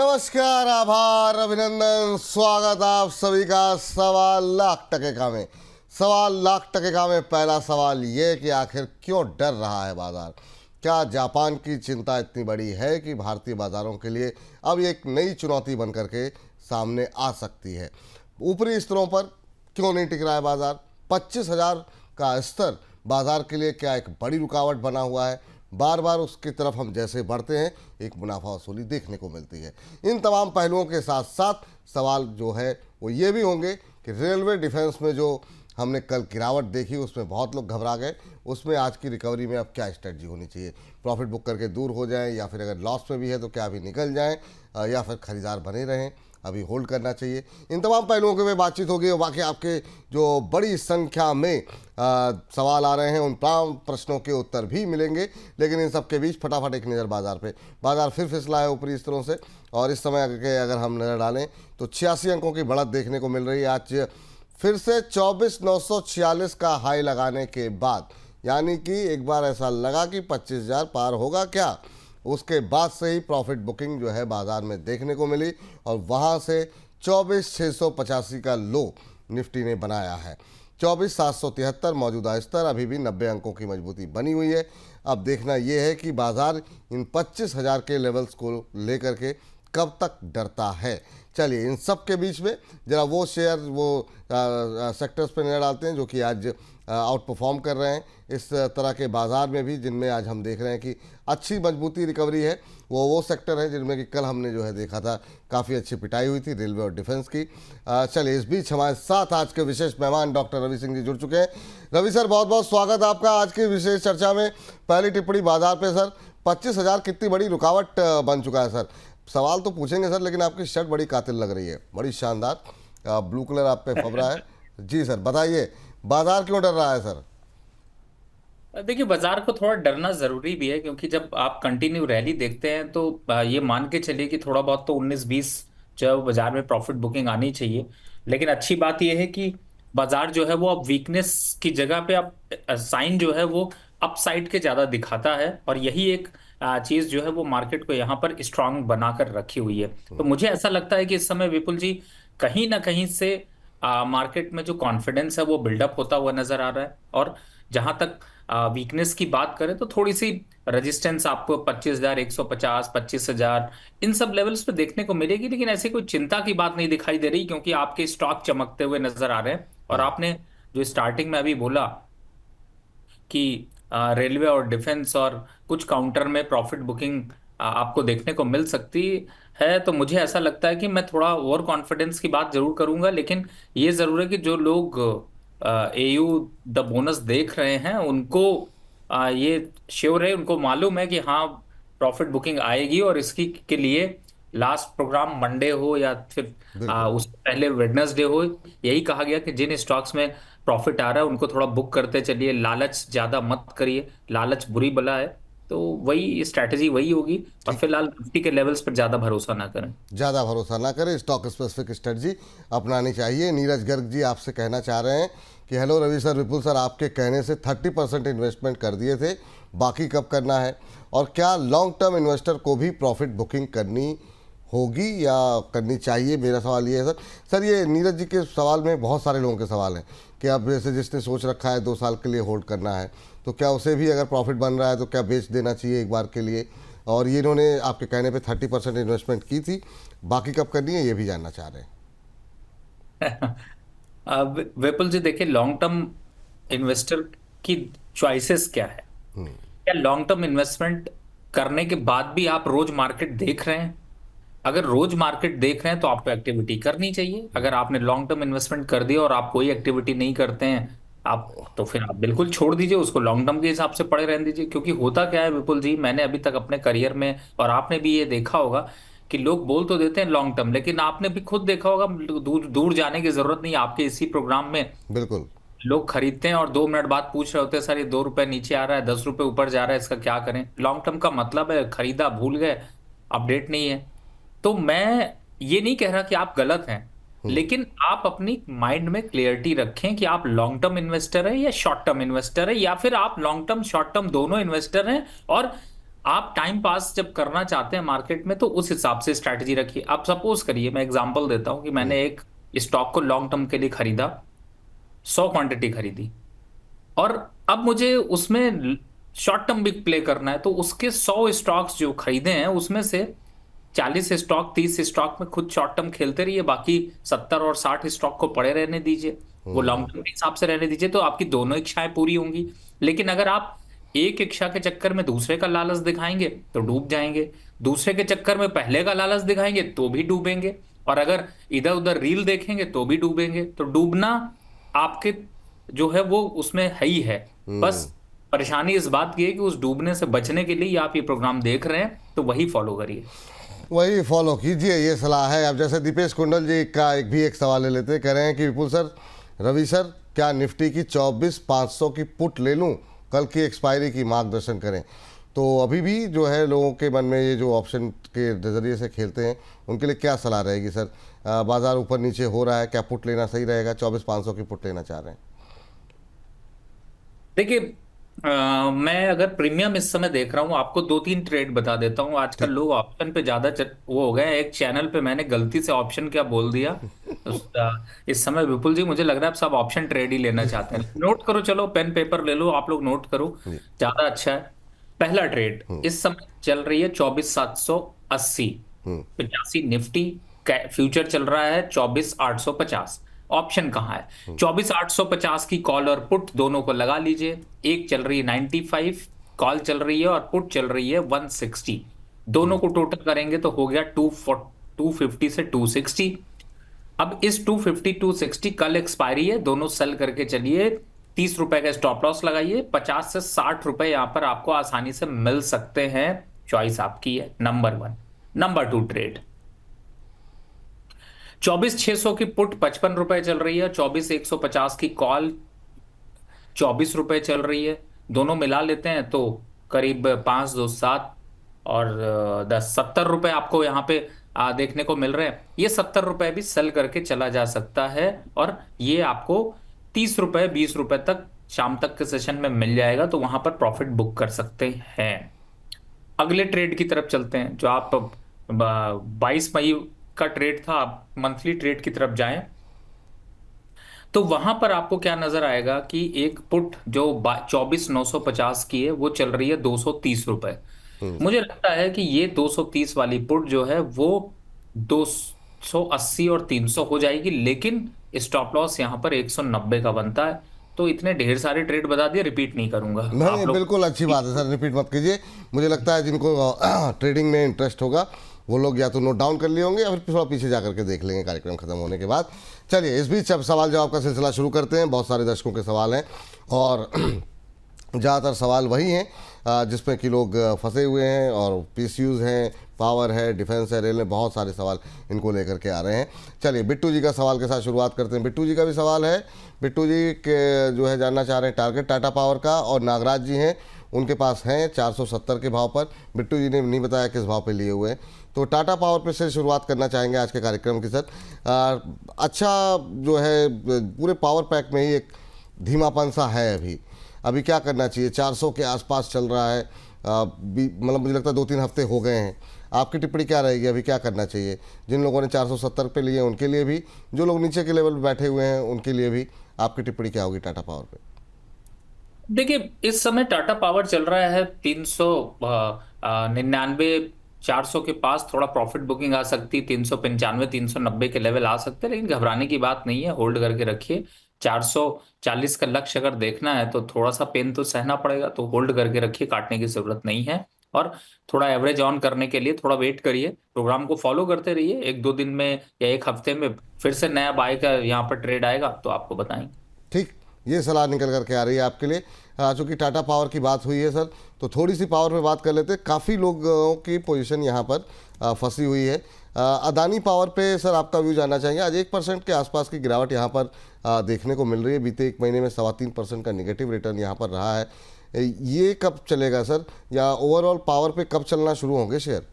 नमस्कार, आभार, अभिनंदन, स्वागत आप सभी का सवा लाख टके का में। सवा लाख टके का में पहला सवाल ये कि आखिर क्यों डर रहा है बाजार। क्या जापान की चिंता इतनी बड़ी है कि भारतीय बाजारों के लिए अब ये एक नई चुनौती बन करके सामने आ सकती है। ऊपरी स्तरों पर क्यों नहीं टिक रहा है बाजार। 25,000 का स्तर बाजार के लिए क्या एक बड़ी रुकावट बना हुआ है। बार बार उसकी तरफ हम जैसे बढ़ते हैं एक मुनाफा वसूली देखने को मिलती है। इन तमाम पहलुओं के साथ साथ सवाल जो है वो ये भी होंगे कि रेलवे डिफेंस में जो हमने कल गिरावट देखी उसमें बहुत लोग घबरा गए। उसमें आज की रिकवरी में अब क्या स्ट्रेटजी होनी चाहिए। प्रॉफिट बुक करके दूर हो जाएं या फिर अगर लॉस में भी है तो क्या अभी निकल जाएं या फिर खरीदार बने रहें, अभी होल्ड करना चाहिए। इन तमाम पहलुओं के में बातचीत होगी और बाकी आपके जो बड़ी संख्या में सवाल आ रहे हैं उन तमाम प्रश्नों के उत्तर भी मिलेंगे। लेकिन इन सब के बीच फटाफट एक नज़र बाजार पे। बाजार फिर फिसला है ऊपरी स्तरों से और इस समय अगर हम नज़र डालें तो 86 अंकों की बढ़त देखने को मिल रही है। आज फिर से 24,946 का हाई लगाने के बाद, यानी कि एक बार ऐसा लगा कि 25,000 पार होगा क्या, उसके बाद से ही प्रॉफिट बुकिंग जो है बाजार में देखने को मिली और वहाँ से 24,685 का लो निफ्टी ने बनाया है। 24,773 मौजूदा स्तर, अभी भी 90 अंकों की मजबूती बनी हुई है। अब देखना यह है कि बाजार इन 25,000 के लेवल्स को लेकर के कब तक डरता है। चलिए इन सब के बीच में जरा वो शेयर वो सेक्टर्स पे नजर डालते हैं जो कि आज आउट परफॉर्म कर रहे हैं इस तरह के बाजार में भी, जिनमें आज हम देख रहे हैं कि अच्छी मजबूती रिकवरी है। वो सेक्टर है जिनमें कि कल हमने जो है देखा था काफ़ी अच्छी पिटाई हुई थी रेलवे और डिफेंस की। चलिए इस बीच हमारे साथ आज के विशेष मेहमान डॉक्टर रवि सिंह जी जुड़ चुके हैं। रवि सर, बहुत बहुत स्वागत आपका आज की विशेष चर्चा में। पहली टिप्पणी बाजार पे सर, 25,000 कितनी बड़ी रुकावट बन चुका है सर। सवाल तो पूछेंगे सर, लेकिन आपकी शर्ट बड़ी कातिल लग रही है, बड़ी शानदार ब्लू कलर आप पे फब रहा है। जी सर बताइए, बाजार क्यों डर रहा है सर। देखिए, बाजार को थोड़ा डरना जरूरी भी है क्योंकि जब आप कंटिन्यू रैली देखते हैं तो ये मान के चलिए कि थोड़ा बहुत तो 19-20 जो है वो बाजार में प्रॉफिट बुकिंग आनी चाहिए। लेकिन अच्छी बात यह है कि बाजार जो है वो अब वीकनेस की जगह पे अब साइन जो है वो अपसाइड के ज्यादा दिखाता है और यही एक चीज जो है वो मार्केट को यहाँ पर स्ट्रांग बनाकर रखी हुई है। तो मुझे ऐसा लगता है कि इस समय विपुल जी कहीं ना कहीं से मार्केट में जो कॉन्फिडेंस है वो बिल्डअप होता हुआ नजर आ रहा है। और जहां तक वीकनेस की बात करें तो थोड़ी सी रेजिस्टेंस आपको 25,150, 25,000 इन सब लेवल्स पे देखने को मिलेगी। लेकिन ऐसी कोई चिंता की बात नहीं दिखाई दे रही क्योंकि आपके स्टॉक चमकते हुए नजर आ रहे हैं। और आपने जो स्टार्टिंग में अभी बोला कि रेलवे और डिफेंस और कुछ काउंटर में प्रॉफिट बुकिंग आपको देखने को मिल सकती है, तो मुझे ऐसा लगता है कि मैं थोड़ा ओवर कॉन्फिडेंस की बात जरूर करूंगा। लेकिन ये जरूर है कि जो लोग एयू द बोनस देख रहे हैं उनको ये श्योर है, उनको मालूम है कि हाँ प्रॉफिट बुकिंग आएगी। और इसकी के लिए लास्ट प्रोग्राम मंडे हो या फिर बिल्कुल। उससे पहले वेडनेसडे हो, यही कहा गया कि जिन स्टॉक्स में प्रॉफिट आ रहा है उनको थोड़ा बुक करते चलिए, लालच ज्यादा मत करिए, लालच बुरी बला है। तो वही स्ट्रैटेजी वही होगी। और ठीक, फिलहाल निफ्टी के लेवल्स पर ज्यादा भरोसा ना करें। ज़्यादा भरोसा ना करें, स्टॉक स्पेसिफिक स्ट्रेटजी अपनानी चाहिए। नीरज गर्ग जी आपसे कहना चाह रहे हैं कि हेलो रवि सर, विपुल सर आपके कहने से 30% इन्वेस्टमेंट कर दिए थे, बाकी कब करना है, और क्या लॉन्ग टर्म इन्वेस्टर को भी प्रॉफिट बुकिंग करनी होगी या करनी चाहिए। मेरा सवाल ये है सर। सर ये नीरज जी के सवाल में बहुत सारे लोगों के सवाल हैं कि अब जैसे जिसने सोच रखा है 2 साल के लिए होल्ड करना है तो क्या उसे भी अगर प्रॉफिट बन रहा है तो क्या बेच देना चाहिए एक बार के लिए। और ये इन्होंने आपके कहने पे 30% इन्वेस्टमेंट की थी, बाकी कब करनी है ये भी जानना चाह रहे हैं। अब विपुल जी देखिए, लॉन्ग टर्म इन्वेस्टर की चॉइसेस क्या है। क्या लॉन्ग टर्म इन्वेस्टमेंट करने के बाद भी आप रोज मार्केट देख रहे हैं? अगर रोज मार्केट देख रहे हैं तो आपको एक्टिविटी करनी चाहिए। अगर आपने लॉन्ग टर्म इन्वेस्टमेंट कर दिया और आप कोई एक्टिविटी नहीं करते हैं आप, तो फिर आप बिल्कुल छोड़ दीजिए उसको, लॉन्ग टर्म के हिसाब से पड़े रहने दीजिए। क्योंकि होता क्या है विपुल जी, मैंने अभी तक अपने करियर में और आपने भी ये देखा होगा कि लोग बोल तो देते हैं लॉन्ग टर्म, लेकिन आपने भी खुद देखा होगा, दूर दूर जाने की जरूरत नहीं, आपके इसी प्रोग्राम में बिल्कुल। लोग खरीदते हैं और 2 मिनट बाद पूछ रहे होते हैं सर ये 2 रुपए नीचे आ रहा है, 10 रुपए ऊपर जा रहा है, इसका क्या करें। लॉन्ग टर्म का मतलब है खरीदा भूल गए, अपडेट नहीं है। तो मैं ये नहीं कह रहा कि आप गलत हैं, लेकिन आप अपनी माइंड में क्लियरिटी रखें कि आप लॉन्ग टर्म इन्वेस्टर है या शॉर्ट टर्म इन्वेस्टर है, या फिर आप लॉन्ग टर्म शॉर्ट टर्म दोनों इन्वेस्टर हैं। और आप टाइम पास जब करना चाहते हैं मार्केट में तो उस हिसाब से स्ट्रैटेजी रखिए। आप सपोज करिए, मैं एग्जांपल देता हूं कि हम्म। मैंने एक स्टॉक को लॉन्ग टर्म के लिए खरीदा, 100 क्वांटिटी खरीदी, और अब मुझे उसमें शॉर्ट टर्म भी प्ले करना है, तो उसके 100 स्टॉक्स जो खरीदे हैं उसमें से 40 स्टॉक 30 स्टॉक में खुद शॉर्ट टर्म खेलते रहिए, बाकी 70 और 60 स्टॉक को पड़े रहने दीजिए, वो लॉन्ग हम्म। टर्म के हिसाब से रहने दीजिए, तो आपकी दोनों इच्छाएं पूरी होंगी। लेकिन अगर आप एक इच्छा के चक्कर में दूसरे का लालच दिखाएंगे तो डूब जाएंगे, दूसरे के चक्कर में पहले का लालच दिखाएंगे तो भी डूबेंगे, और अगर इधर उधर रील देखेंगे तो भी डूबेंगे। तो डूबना आपके जो है वो उसमें है ही है। बस हम्म। परेशानी इस बात की है कि उस डूबने से बचने के लिए आप ये प्रोग्राम देख रहे हैं तो वही फॉलो करिए। वही फॉलो कीजिए, ये सलाह है। अब जैसे दीपेश कुंडल जी का एक सवाल ले लेते हैं। कह रहे हैं कि विपुल सर, रवि सर, क्या निफ्टी की 24,500 की पुट ले लूं, कल की एक्सपायरी की मार्गदर्शन करें। तो अभी भी जो है लोगों के मन में ये जो ऑप्शन के नज़रिए से खेलते हैं उनके लिए क्या सलाह रहेगी सर? बाजार ऊपर नीचे हो रहा है, क्या पुट लेना सही रहेगा? 24,500 की पुट लेना चाह रहे हैं। देखिए, मैं अगर प्रीमियम इस समय देख रहा हूँ, आपको दो तीन ट्रेड बता देता हूँ। आजकल ठीक। लोग ऑप्शन पे ज्यादा वो हो गए हैं। एक चैनल पे मैंने गलती से ऑप्शन क्या बोल दिया इस समय विपुल जी मुझे लग रहा है आप सब ऑप्शन ट्रेड ही लेना चाहते हैं। नोट करो, चलो पेन पेपर ले लो, आप लोग नोट करो, जी। ज्यादा अच्छा है। पहला ट्रेड हम्म। इस समय चल रही है 24,780, हम्म। 85 निफ्टी। फ्यूचर चल रहा है 24,850। ऑप्शन कहाँ है? 24,850 की कॉल और पुट दोनों को लगा लीजिए। एक चल रही है 95, कॉल चल रही है, और पुट चल रही है 160। दोनों को टोटल करेंगे तो हो गया 250 से 260। अब इस 250 260 कल एक्सपायरी है, दोनों सेल करके चलिए। 30 रुपए का स्टॉप लॉस लगाइए। 50 से 60 रुपए यहां पर आपको आसानी से मिल सकते हैं। चॉइस आपकी है, number one. Number two trade, 24,600 की पुट 55 रुपए चल रही है, 24,150 की कॉल 24 रुपए चल रही है। दोनों मिला लेते हैं तो करीब 5 2 7 और 10 70 रुपए आपको यहाँ पे देखने को मिल रहे हैं। ये 70 रुपए भी सेल करके चला जा सकता है, और ये आपको 30 रुपए 20 रुपए तक शाम तक के सेशन में मिल जाएगा, तो वहां पर प्रॉफिट बुक कर सकते हैं। अगले ट्रेड की तरफ चलते हैं, जो आप 22 मई का ट्रेड था, आप मंथली ट्रेड की तरफ जाएं तो वहां पर आपको क्या नजर आएगा कि एक पुट जो 24,950 की है वो चल रही है 230 रुपए। मुझे लगता है कि ये 230 वाली पुट जो है वो 280 और 300 हो जाएगी, लेकिन स्टॉप लॉस यहाँ पर 190 का बनता है। तो इतने ढेर सारे ट्रेड बता दिए, रिपीट नहीं करूंगा नहीं नहीं, आप लोग। बिल्कुल अच्छी बात है सर, रिपीट मत कीजिए। मुझे लगता है जिनको ट्रेडिंग में इंटरेस्ट होगा वो लोग या तो नोट डाउन कर लिए होंगे या फिर थोड़ा पीछे जा करके देख लेंगे कार्यक्रम खत्म होने के बाद। चलिए, इस बीच अब सवाल जवाब का सिलसिला शुरू करते हैं। बहुत सारे दर्शकों के सवाल हैं और ज़्यादातर सवाल वही हैं जिसमें कि लोग फंसे हुए हैं, और पीसीयूज़ हैं, पावर है, डिफेंस है, रेल में बहुत सारे सवाल इनको लेकर के आ रहे हैं। चलिए, बिट्टू जी का सवाल के साथ शुरुआत करते हैं। बिट्टू जी का भी सवाल है। बिट्टू जी के जो है जानना चाह रहे हैं टारगेट टाटा पावर का, और नागराज जी हैं उनके पास हैं 470 के भाव पर। बिट्टू जी ने नहीं बताया किस भाव पे लिए हुए हैं। तो टाटा पावर पे से शुरुआत करना चाहेंगे आज के कार्यक्रम के साथ। अच्छा जो है पूरे पावर पैक में ही एक धीमापन सा है अभी। अभी क्या करना चाहिए? 400 के आसपास चल रहा है, मतलब मुझे लगता है 2-3 हफ्ते हो गए हैं। आपकी टिप्पणी क्या रहेगी? अभी क्या करना चाहिए? जिन लोगों ने 470 पे लिए उनके लिए भी, जो लोग नीचे के लेवल पे बैठे हुए हैं उनके लिए भी, आपकी टिप्पणी क्या होगी टाटा पावर पे? देखिए, इस समय टाटा पावर चल रहा है 399 400 के पास। थोड़ा प्रॉफिट बुकिंग आ सकती, 395 390 के लेवल आ सकते हैं, लेकिन घबराने की बात नहीं है, होल्ड करके रखिए। 440 का लक्ष्य अगर देखना है तो थोड़ा सा पेन तो सहना पड़ेगा, तो होल्ड करके रखिए, काटने की जरूरत नहीं है। और थोड़ा एवरेज ऑन करने के लिए थोड़ा वेट करिए, प्रोग्राम को फॉलो करते रहिए। एक दो दिन में या एक हफ्ते में फिर से नया बाय का यहाँ पर ट्रेड आएगा तो आपको बताएंगे। ठीक, ये सलाह निकल करके आ रही है आपके लिए। चूँकि टाटा पावर की बात हुई है सर, तो थोड़ी सी पावर पे बात कर लेते हैं। काफ़ी लोगों की पोजीशन यहाँ पर फंसी हुई है। अदानी पावर पे सर आपका व्यू जानना चाहेंगे। आज 1% के आसपास की गिरावट यहाँ पर देखने को मिल रही है। बीते एक महीने में 3.25% का निगेटिव रिटर्न यहाँ पर रहा है। ये कब चलेगा सर, या ओवरऑल पावर पे कब चलना शुरू होंगे शेयर?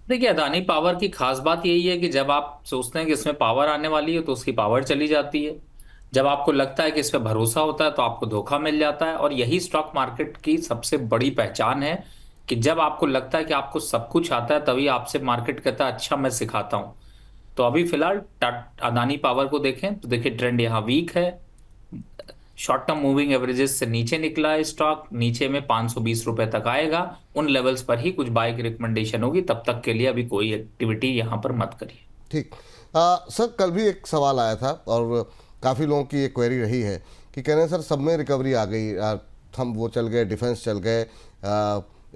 देखिए, अदानी पावर की खास बात यही है कि जब आप सोचते हैं कि इसमें पावर आने वाली है तो उसकी पावर चली जाती है। जब आपको लगता है कि इस पर भरोसा होता है तो आपको धोखा मिल जाता है, और यही स्टॉक मार्केट की सबसे बड़ी पहचान है कि जब आपको लगता है कि आपको सब कुछ आता है तभी आपसे मार्केट कहता है अच्छा मैं सिखाता हूं। तो अभी फिलहाल अदानी पावर को देखें तो देखिए ट्रेंड यहाँ वीक है। शॉर्ट टर्म मूविंग एवरेजेस से नीचे निकला है स्टॉक, नीचे में 520 रुपए तक आएगा। उन लेवल्स पर ही कुछ बाय की रिकमेंडेशन होगी, तब तक के लिए अभी कोई एक्टिविटी यहाँ पर मत करिए। ठीक। सर कल भी एक सवाल आया था और काफ़ी लोगों की एक क्वेरी रही है कि कह रहे हैं सर सब में रिकवरी आ गई, हम वो चल गए, डिफेंस चल गए,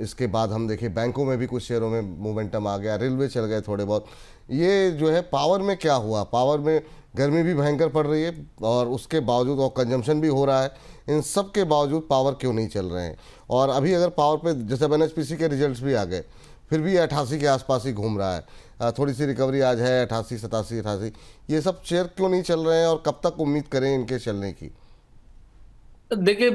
इसके बाद हम देखें बैंकों में भी कुछ शेयरों में मोमेंटम आ गया, रेलवे चल गए थोड़े बहुत, ये जो है पावर में क्या हुआ? पावर में गर्मी भी भयंकर पड़ रही है और उसके बावजूद और कंजम्पशन भी हो रहा है, इन सब के बावजूद पावर क्यों नहीं चल रहे हैं? और अभी अगर पावर पे जैसे एनएचपीसी के रिजल्ट्स भी आ गए, फिर भी 88 के आसपास ही घूम रहा है, थोड़ी सी रिकवरी आज है 88, 87, 88, ये सब शेयर क्यों नहीं चल रहे हैं और कब तक उम्मीद करें इनके चलने की? तो देखिए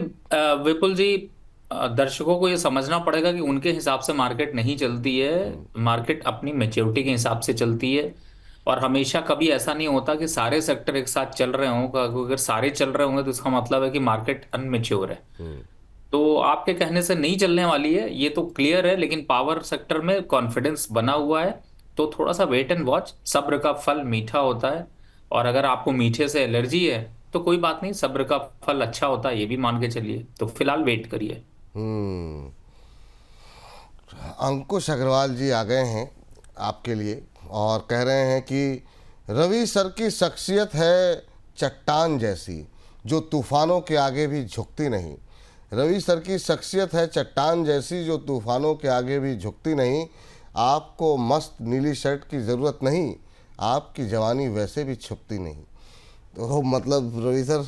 विपुल जी, दर्शकों को ये समझना पड़ेगा कि उनके हिसाब से मार्केट नहीं चलती है। मार्केट अपनी मैच्योरिटी के हिसाब से चलती है। और हमेशा कभी ऐसा नहीं होता कि सारे सेक्टर एक साथ चल रहे हों। अगर सारे चल रहे होंगे तो इसका मतलब है कि मार्केट अनमेच्योर है। तो आपके कहने से नहीं चलने वाली है ये तो क्लियर है, लेकिन पावर सेक्टर में कॉन्फिडेंस बना हुआ है। तो थोड़ा सा वेट एंड वॉच, सब्र का फल मीठा होता है। और अगर आपको मीठे से एलर्जी है तो कोई बात नहीं, सब्र का फल अच्छा होता है ये भी मान के चलिए। तो फिलहाल वेट करिए। हम्म। अंकुश अग्रवाल जी आ गए हैं आपके लिए और कह रहे हैं कि रवि सर की शख्सियत है चट्टान जैसी, जो तूफानों के आगे भी झुकती नहीं। रवि सर की शख्सियत है चट्टान जैसी, जो तूफानों के आगे भी झुकती नहीं। आपको मस्त नीली शर्ट की ज़रूरत नहीं, आपकी जवानी वैसे भी छुपती नहीं। तो मतलब रवि सर,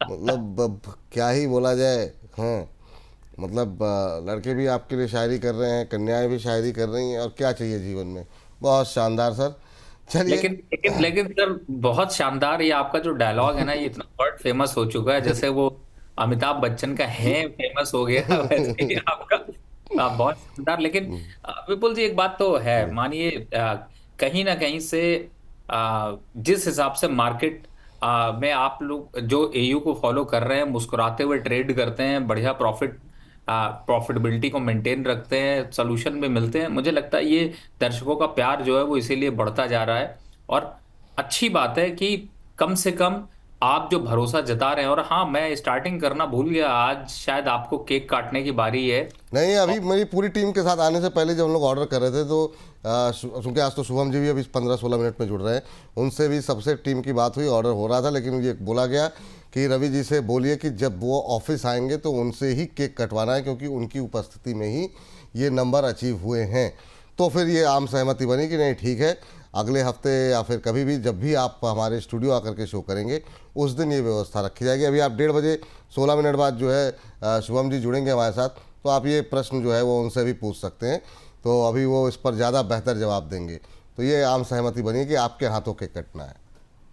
मतलब अब क्या ही बोला जाए। हाँ, मतलब लड़के भी आपके लिए शायरी कर रहे हैं, कन्याएं भी शायरी कर रही हैं, और क्या चाहिए जीवन में। बहुत शानदार सर। चलिए। लेकिन लेकिन लेकिन सर, बहुत शानदार ये आपका जो डायलॉग है ना, ये इतना वर्ड फेमस हो चुका है, जैसे वो अमिताभ बच्चन का है फेमस हो गया वैसे ही आपका बहुत शानदार। लेकिन विपुल जी एक बात तो है, मानिए कहीं ना कहीं से जिस हिसाब से मार्केट में आप लोग जो एयू को फॉलो कर रहे हैं, मुस्कुराते हुए ट्रेड करते हैं, बढ़िया प्रॉफिटेबिलिटी को मेंटेन रखते हैं, सोल्यूशन भी मिलते हैं, मुझे लगता है ये दर्शकों का प्यार जो है वो इसीलिए बढ़ता जा रहा है। और अच्छी बात है कि कम से कम आप जो भरोसा जता रहे हैं। और हाँ, मैं स्टार्टिंग करना भूल गया, आज शायद आपको केक काटने की बारी है। नहीं, अभी मेरी पूरी टीम के साथ आने से पहले जब हम लोग ऑर्डर कर रहे थे तो क्योंकि आज तो शुभम जी भी अभी 15-16 मिनट में जुड़ रहे हैं, उनसे भी सबसे टीम की बात हुई, ऑर्डर हो रहा था, लेकिन ये बोला गया कि रवि जी से बोलिए कि जब वो ऑफिस आएंगे तो उनसे ही केक कटवाना है, क्योंकि उनकी उपस्थिति में ही ये नंबर अचीव हुए हैं। तो फिर ये आम सहमति बनी कि नहीं ठीक है, अगले हफ्ते या फिर कभी भी जब भी आप हमारे स्टूडियो आकर के शो करेंगे उस दिन ये व्यवस्था रखी जाएगी। अभी आप 1:30 16 मिनट बाद जो है शुभम जी जुड़ेंगे हमारे साथ, तो आप ये प्रश्न जो है वो उनसे भी पूछ सकते हैं, तो अभी वो इस पर ज़्यादा बेहतर जवाब देंगे। तो ये आम सहमति बनी कि आपके हाथों केक कटना है।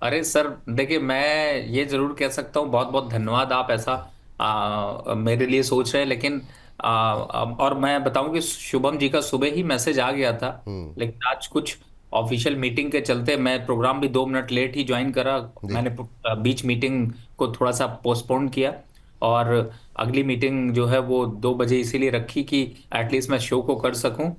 अरे सर देखिए, मैं ये जरूर कह सकता हूँ, बहुत बहुत धन्यवाद, आप ऐसा मेरे लिए सोच रहे हैं। लेकिन और मैं बताऊं कि शुभम जी का सुबह ही मैसेज आ गया था, लेकिन आज कुछ ऑफिशियल मीटिंग के चलते मैं प्रोग्राम भी 2 मिनट लेट ही ज्वाइन करा। जी। मैंने बीच मीटिंग को थोड़ा सा पोस्टपोन किया, और अगली मीटिंग जो है वो 2 बजे इसीलिए रखी कि एटलीस्ट मैं शो को कर सकूं।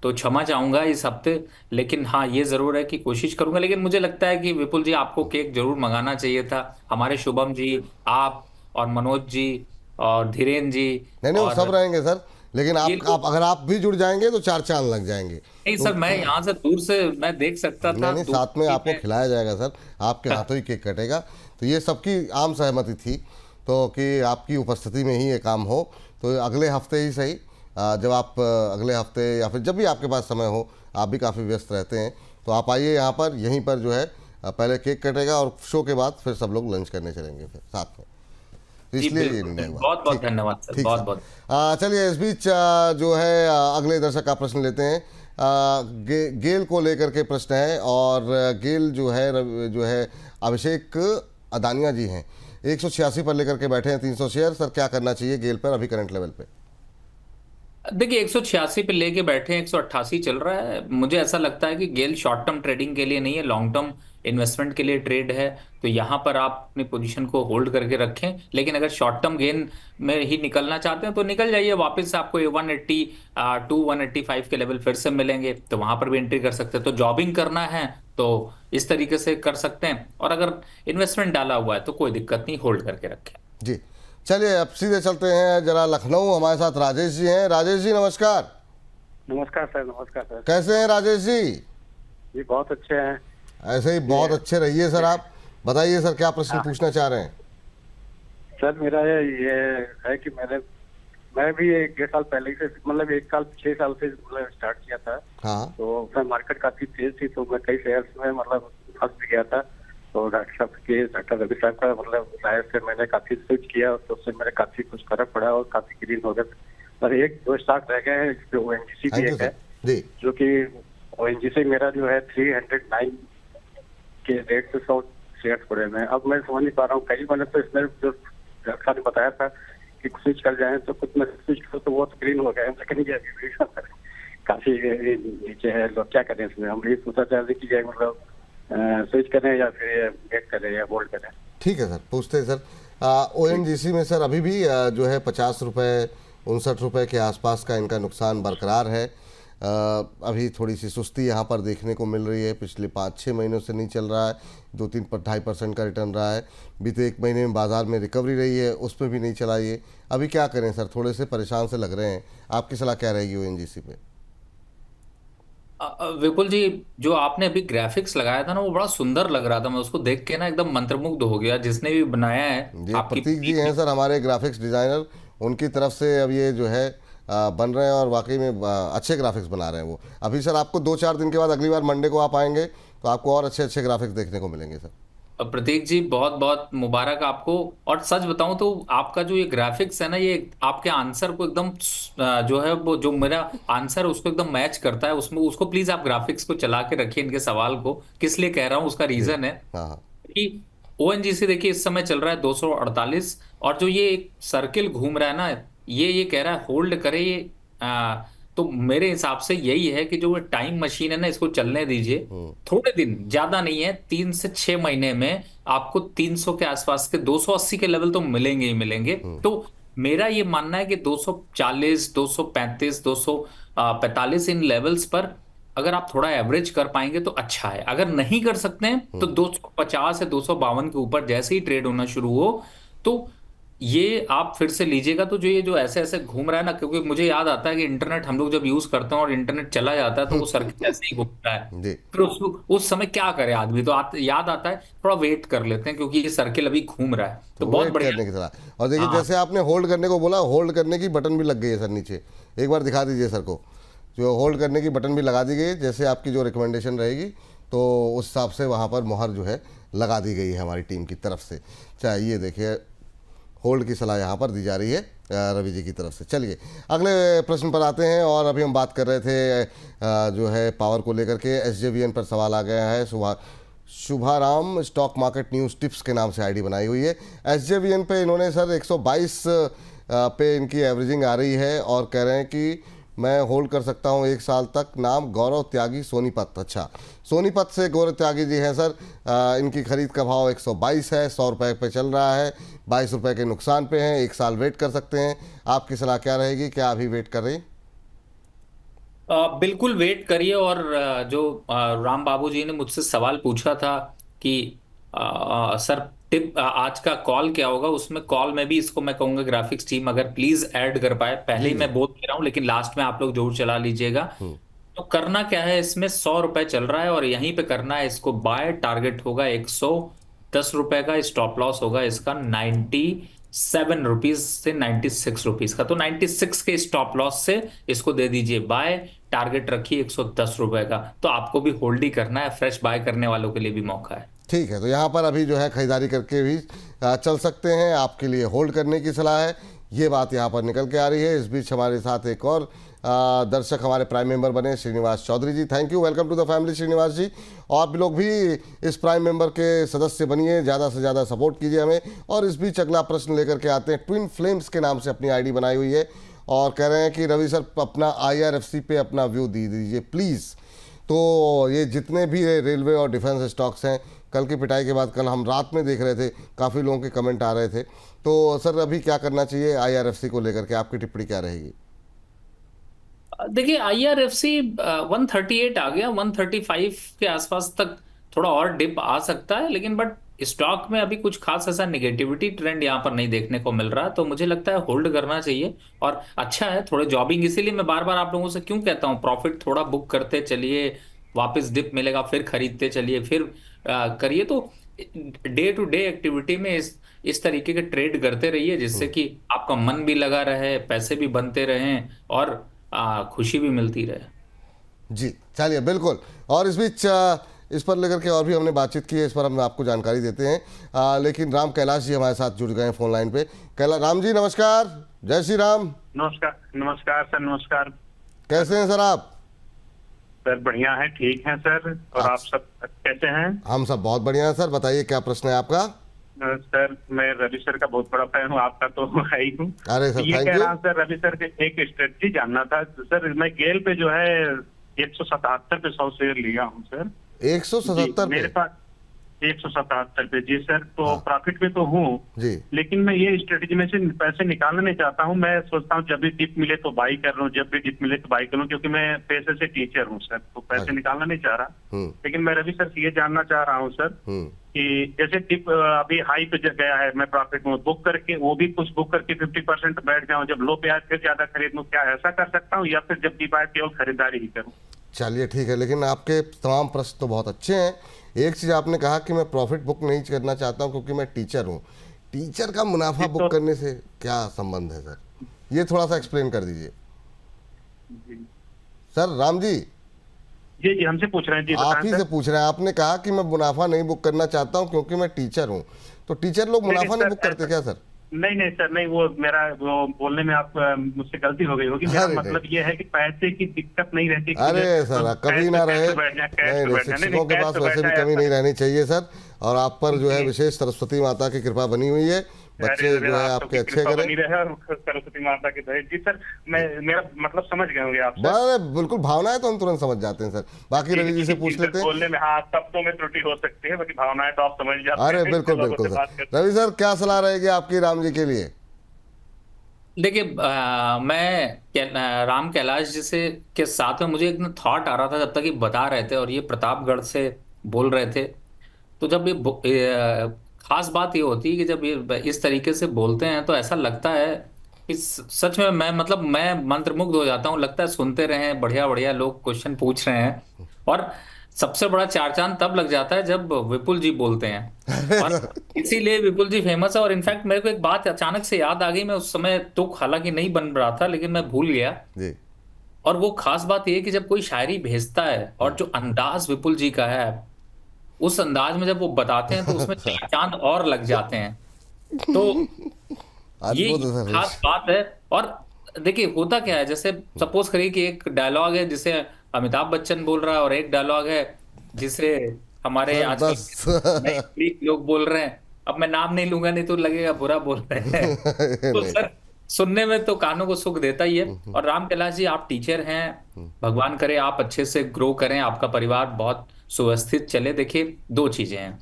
तो क्षमा चाहूंगा इस हफ्ते। लेकिन हाँ, ये जरूर है कि कोशिश करूंगा। लेकिन मुझे लगता है कि विपुल जी आपको केक जरूर मंगाना चाहिए था। हमारे शुभम जी, आप और मनोज जी और धीरेन जी नहीं नहीं, वो सब और रहेंगे सर, लेकिन ये आप लोग, अगर आप भी जुड़ जाएंगे तो 4 चांद लग जाएंगे। नहीं तो सर, मैं यहाँ से दूर से मैं देख सकता नहीं था, नहीं, दूर साथ में से आपको मैं खिलाया जाएगा सर, आपके हाथों ही केक कटेगा। तो ये सबकी आम सहमति थी, तो कि आपकी उपस्थिति में ही ये काम हो। तो अगले हफ्ते ही सही, जब आप अगले हफ्ते या फिर जब भी आपके पास समय हो, आप भी काफ़ी व्यस्त रहते हैं, तो आप आइए यहाँ पर, यहीं पर जो है पहले केक कटेगा और शो के बाद फिर सब लोग लंच करने चलेंगे फिर साथ में। तो जी इसलिए ये बिल्कुल, निर्णय हुआ। बहुत बहुत ठीक। धन्यवाद सर, ठीक बहुत सर। बहुत। चलिए इस बीच जो है अगले दर्शक का प्रश्न लेते हैं। गेल को लेकर के प्रश्न है, और गेल जो है जो है अभिषेक अदानिया जी हैं, 186 पर लेकर के बैठे हैं 300 शेयर। सर क्या करना चाहिए गेल पर अभी करंट लेवल पे? देखिए 186 पे लेके बैठे हैं, 188 चल रहा है। मुझे ऐसा लगता है कि गेल शॉर्ट टर्म ट्रेडिंग के लिए नहीं है, लॉन्ग टर्म इन्वेस्टमेंट के लिए ट्रेड है। तो यहाँ पर आप अपनी पोजीशन को होल्ड करके रखें, लेकिन अगर शॉर्ट टर्म गेन में ही निकलना चाहते हैं तो निकल जाइए वापस। आपको ये 180 टू 185 के लेवल फिर से मिलेंगे, तो वहां पर भी एंट्री कर सकते हैं। तो जॉबिंग करना है तो इस तरीके से कर सकते हैं, और अगर इन्वेस्टमेंट डाला हुआ है तो कोई दिक्कत नहीं, होल्ड करके रखें। जी, चलिए अब सीधे चलते हैं जरा लखनऊ। हमारे साथ राजेश जी हैं। राजेश जी नमस्कार। नमस्कार सर। नमस्कार सर। कैसे हैं राजेश जी? जी बहुत अच्छे हैं। ऐसे ही बहुत अच्छे रहिए सर। आप बताइए सर, क्या प्रश्न पूछना चाह रहे हैं? सर मेरा ये है कि मैं भी 1 डेढ़ साल पहले से, मतलब 1 साल 6 साल से मतलब स्टार्ट किया था। हाँ तो मैं मार्केट काफी तेज थी, तो मैं कई शेयर्स में मतलब फंस भी गया था। तो डॉक्टर रवि साहब का मतलब राय से मैंने काफी स्विच किया, तो उससे मेरे काफी कुछ फर्क पड़ा और काफी ग्रीन हो गए। पर एक दो स्टॉक रह गए हैं, जो ओएनजीसी भी थैंक यू एक है, सर। जी जो कि ओएनजीसी मेरा जो है 309 के रेट से 100 शेयर पड़े हुए हैं। अब मैं समझ नहीं पा रहा हूँ, कई मैंने तो इसमें जो डॉक्टर ने बताया था कि स्विच कर जाए, तो कुछ में स्विच करो तो वो तो ग्रीन हो गया है, लेकिन ये अभी भी काफी नीचे है। लोग क्या करें इसमें? हम ये सोचा चाह रहे कि ये मतलब स्विच करें या फिर वेट करें या होल्ड करें। ठीक है सर, पूछते हैं सर। ओएनजीसी में सर अभी भी जो है 50 रुपये 59 रुपये के आसपास का इनका नुकसान बरकरार है। अभी थोड़ी सी सुस्ती यहाँ पर देखने को मिल रही है। पिछले 5-6 महीनों से नहीं चल रहा है। 2-3-2.5% का रिटर्न रहा है। बीते 1 महीने में बाजार में रिकवरी रही है, उस पर भी नहीं चला ये। अभी क्या करें सर? थोड़े से परेशान से लग रहे हैं। आपकी सलाह क्या रहेगी ओएनजीसी पे? विपुल जी, जो आपने अभी ग्राफिक्स लगाया था ना, वो बड़ा सुंदर लग रहा था। मैं उसको देख के ना एकदम मंत्रमुग्ध हो गया, जिसने भी बनाया है। ये आपकी प्रतीक जी हैं सर, हमारे ग्राफिक्स डिज़ाइनर। उनकी तरफ से अब ये जो है बन रहे हैं, और वाकई में अच्छे ग्राफिक्स बना रहे हैं वो। अभी सर आपको 2-4 दिन के बाद, अगली बार मंडे को आप आएंगे तो आपको और अच्छे अच्छे ग्राफिक्स देखने को मिलेंगे सर। प्रतीक जी, बहुत बहुत मुबारक आपको। और सच बताऊं तो आपका जो ये ग्राफिक्स है ना, ये आपके आंसर को एकदम जो है, वो जो मेरा आंसर है उसको एकदम मैच करता है। उसमें उसको प्लीज आप ग्राफिक्स को चला के रखिए। इनके सवाल को किस लिए कह रहा हूं, उसका जी रीजन है हाँ हाँ। कि ओएनजीसी देखिए इस समय चल रहा है 248, और जो ये एक सर्किल घूम रहा है ना, ये कह रहा है होल्ड करे ये। तो मेरे हिसाब से यही है कि जो टाइम मशीन है ना, इसको चलने दीजिए थोड़े दिन, ज्यादा नहीं है। 3 से 6 महीने में आपको 300 के आसपास के, 280 के लेवल तो मिलेंगे ही मिलेंगे। तो मेरा ये मानना है कि 240, 235, 245 इन लेवल्स पर अगर आप थोड़ा एवरेज कर पाएंगे तो अच्छा है। अगर नहीं कर सकते हैं तो 250 या 252 के ऊपर जैसे ही ट्रेड होना शुरू हो, तो ये आप फिर से लीजिएगा। तो जो ये जो ऐसे ऐसे घूम रहा है ना, क्योंकि मुझे याद आता है कि इंटरनेट हम लोग जब यूज करते हैं और इंटरनेट चला जाता है, तो वो सर्किट ऐसे ही घूमता है। जी फिर उस समय क्या करे आदमी? तो याद आता है थोड़ा वेट कर लेते हैं, क्योंकि ये सर्किल अभी घूम रहा है। तो तो बहुत वेट बढ़िया। करने की सलाह। और देखिए, हाँ, जैसे आपने होल्ड करने को बोला, होल्ड करने की बटन भी लग गई है सर नीचे। एक बार दिखा दीजिए सर को। जो होल्ड करने की बटन भी लगा दी गई है, जैसे आपकी जो रिकमेंडेशन रहेगी तो उस हिसाब से वहाँ पर मुहर जो है लगा दी गई है हमारी टीम की तरफ से। चाहे ये देखिए, होल्ड की सलाह यहाँ पर दी जा रही है रवि जी की तरफ से। चलिए अगले प्रश्न पर आते हैं। और अभी हम बात कर रहे थे जो है पावर को लेकर के। एसजेवीएन पर सवाल आ गया है। शुभाराम स्टॉक मार्केट न्यूज़ टिप्स के नाम से आईडी बनाई हुई है। एसजेवीएन पे इन्होंने सर 122 पे इनकी एवरेजिंग आ रही है, और कह रहे हैं कि मैं होल्ड कर सकता हूं 1 साल तक। नाम गौरव त्यागी सोनीपत। अच्छा, सोनीपत से गौरव त्यागी जी हैं सर। इनकी खरीद का भाव 122 है, 100 रुपये पे चल रहा है, 22 रुपये के नुकसान पे हैं। 1 साल वेट कर सकते हैं। आपकी सलाह क्या रहेगी? क्या अभी वेट कर रही? बिल्कुल वेट करिए। और जो राम बाबू जी ने मुझसे सवाल पूछा था कि सर टिप आज का कॉल क्या होगा, उसमें कॉल में भी इसको मैं कहूंगा ग्राफिक्स टीम अगर प्लीज ऐड कर पाए। पहले जी ही जी। मैं बोल दे रहा हूं, लेकिन लास्ट में आप लोग जरूर चला लीजिएगा। तो करना क्या है, इसमें 100 रुपए चल रहा है और यहीं पे करना है इसको बाय। टारगेट होगा 110 रुपए का, स्टॉप लॉस होगा इसका 97 रुपीज से 96 रुपीज का। तो 96 के स्टॉप लॉस से इसको दे दीजिए बाय। टारगेट रखिए 110 रुपए का। तो आपको भी होल्ड ही करना है, फ्रेश बाय करने वालों के लिए भी मौका है। ठीक है, तो यहाँ पर अभी जो है खरीदारी करके भी चल सकते हैं। आपके लिए होल्ड करने की सलाह है, ये बात यहाँ पर निकल के आ रही है। इस बीच हमारे साथ एक और दर्शक हमारे प्राइम मेंबर बने, Srinivas Chaudhary ji. Thank you, welcome to the family Srinivas ji. और आप लोग भी इस प्राइम मेंबर के सदस्य बनिए, ज़्यादा से ज़्यादा सपोर्ट कीजिए हमें। और इस बीच अगला प्रश्न लेकर के आते हैं। ट्विन फ्लेम्स के नाम से अपनी आईडी बनाई हुई है, और कह रहे हैं कि रवि सर अपना IRFC पे अपना व्यू दीजिए प्लीज़। तो ये जितने भी रेलवे और डिफेंस स्टॉक्स हैं, कल की पिटाई के बाद कल हम रात में देख रहे थे, काफ़ी लोगों के कमेंट आ रहे थे। तो सर अभी क्या करना चाहिए IRFC को लेकर के, आपकी टिप्पणी क्या रहेगी? देखिए IRFC 138 आ गया, 135 के आसपास तक थोड़ा और डिप आ सकता है, लेकिन बट स्टॉक में अभी कुछ खास ऐसा निगेटिविटी ट्रेंड यहाँ पर नहीं देखने को मिल रहा, तो मुझे लगता है होल्ड करना चाहिए। और अच्छा है थोड़े जॉबिंग, इसीलिए मैं बार बार आप लोगों से क्यों कहता हूँ प्रॉफिट थोड़ा बुक करते चलिए, वापस डिप मिलेगा फिर खरीदते चलिए, फिर करिए। तो डे टू डे एक्टिविटी में इस तरीके के ट्रेड करते रहिए, जिससे कि आपका मन भी लगा रहे, पैसे भी बनते रहें और खुशी भी मिलती रहे। जी चलिए, बिल्कुल। और इस बीच इस पर लेकर के और भी हमने बातचीत की है, इस पर हम आपको जानकारी देते हैं। लेकिन राम कैलाश जी हमारे साथ जुड़ गए हैं फोन लाइन पे। राम जी नमस्कार, जय श्री राम। नमस्कार, नमस्कार सर, नमस्कार। कैसे हैं सर आप? सर बढ़िया है, ठीक है सर। और आप सब कैसे हैं? हम सब बहुत बढ़िया हैं सर। बताइए क्या प्रश्न है आपका? सर मैं रवि सर का बहुत बड़ा फैन हूँ, आपका तो है ही हूँ। अरे सर ये थैंक कह यू। रहा हूँ सर, रवि सर के एक स्ट्रेटजी जानना था सर। मैं गेल पे जो है 177 पे 100 शेयर लिया हूँ सर। 177 मेरे पे? पास 177 पे जी सर। तो हाँ। प्रॉफिट पे तो हूँ जी लेकिन मैं ये स्ट्रेटजी में से पैसे निकालना नहीं चाहता हूँ। मैं सोचता हूँ जब भी डिप मिले तो बाई कर लूँ, जब भी डिप मिले तो बाई कर लूँ, क्योंकि मैं पैसे से टीचर हूँ सर, तो पैसे अच्छा। निकालना नहीं चाह रहा। हम्म लेकिन मैं रवि सर से ये जानना चाह रहा हूँ सर हम्म कि जैसे टिप अभी हाई पे गया है, मैं प्रॉफिट में बुक करके वो भी कुछ बुक करके 50% बैठ जाऊं, जब लो पे आए फिर ज्यादा खरीद लूं, क्या ऐसा कर सकता हूं? या फिर जब डिप आए केवल खरीदारी ही करूं? चलिए ठीक है, लेकिन आपके तमाम प्रश्न तो बहुत अच्छे हैं। एक चीज़ आपने कहा कि मैं प्रॉफिट बुक नहीं करना चाहता हूं क्योंकि मैं टीचर हूं। टीचर का मुनाफा बुक करने से क्या संबंध है सर? ये थोड़ा सा एक्सप्लेन कर दीजिए सर। राम जी जी हमसे पूछ रहे हैं जी, आप बताएं ही सर। से पूछ रहे हैं। आपने कहा कि मैं मुनाफा नहीं बुक करना चाहता हूं क्योंकि मैं टीचर हूं, तो टीचर लोग नहीं, मुनाफा नहीं सर, बुक करते क्या सर? नहीं नहीं सर, नहीं, वो मेरा वो बोलने में आप मुझसे गलती हो गई होगी। मेरा अरे मतलब ये है कि पैसे की दिक्कत नहीं रहती कि अरे सर कभी ना रहे। नहीं नहीं, शिक्षकों के पास वैसे भी कमी नहीं रहनी चाहिए सर। और आप पर जो है विशेष सरस्वती माता की कृपा बनी हुई है। बच्चे जो है आपके अच्छे करें। सरस्वती माता की दया जी सर। मैं मेरा मतलब समझ गए होंगे आप सर। बड़े बिल्कुल भावनाएं तो हम तुरंत समझ जाते हैं सर। बाकी रवि जी से पूछ लेते हैं। बोलने में हाँ शब्दों में त्रुटि हो सकती है, बाकी भावनाएं तो आप समझ जाते हैं। अरे बिल्कुल लोगों बिल्कुल से बात सर। करते रवि सर क्या सलाह रहेगी आपकी राम जी के लिए? देखिए मैं राम कैलाश जी से के साथ में मुझे एक थॉट आ रहा था जब तक ये बता रहे थे, और ये प्रतापगढ़ से बोल रहे थे। तो जब खास बात ये होती है कि जब ये इस तरीके से बोलते हैं तो ऐसा लगता है कि सच में मैं मतलब मैं मंत्रमुग्ध हो जाता हूँ। लगता है सुनते रहें, बढ़िया बढ़िया लोग क्वेश्चन पूछ रहे हैं। और सबसे बड़ा चार चांद तब लग जाता है जब विपुल जी बोलते हैं, और इसीलिए विपुल जी फेमस है। और इनफैक्ट मेरे को एक बात अचानक से याद आ गई, मैं उस समय तो हालांकि नहीं बन रहा था लेकिन मैं भूल गया। जी और वो खास बात ये है कि जब कोई शायरी भेजता है और जो अंदाज विपुल जी का है, उस अंदाज में जब वो बताते हैं तो उसमें चार चांद और लग जाते हैं। तो ये अद्भुत है सर। खास बात है। और देखिए होता क्या है, जैसे सपोज करिए कि एक डायलॉग है जिसे अमिताभ बच्चन बोल रहा है, और एक डायलॉग है जिसे हमारे सर आजकल बस नए पीढ़ी के लोग बोल रहे हैं। अब मैं नाम नहीं लूंगा, नहीं तो लगेगा बुरा बोल रहे हैं। तो नहीं। सर सुनने में तो कानों को सुख देता ही है। और राम कैलाश जी आप टीचर हैं, भगवान करे आप अच्छे से ग्रो करें, आपका परिवार बहुत सुव्यवस्थित चले। देखिए दो चीजें हैं,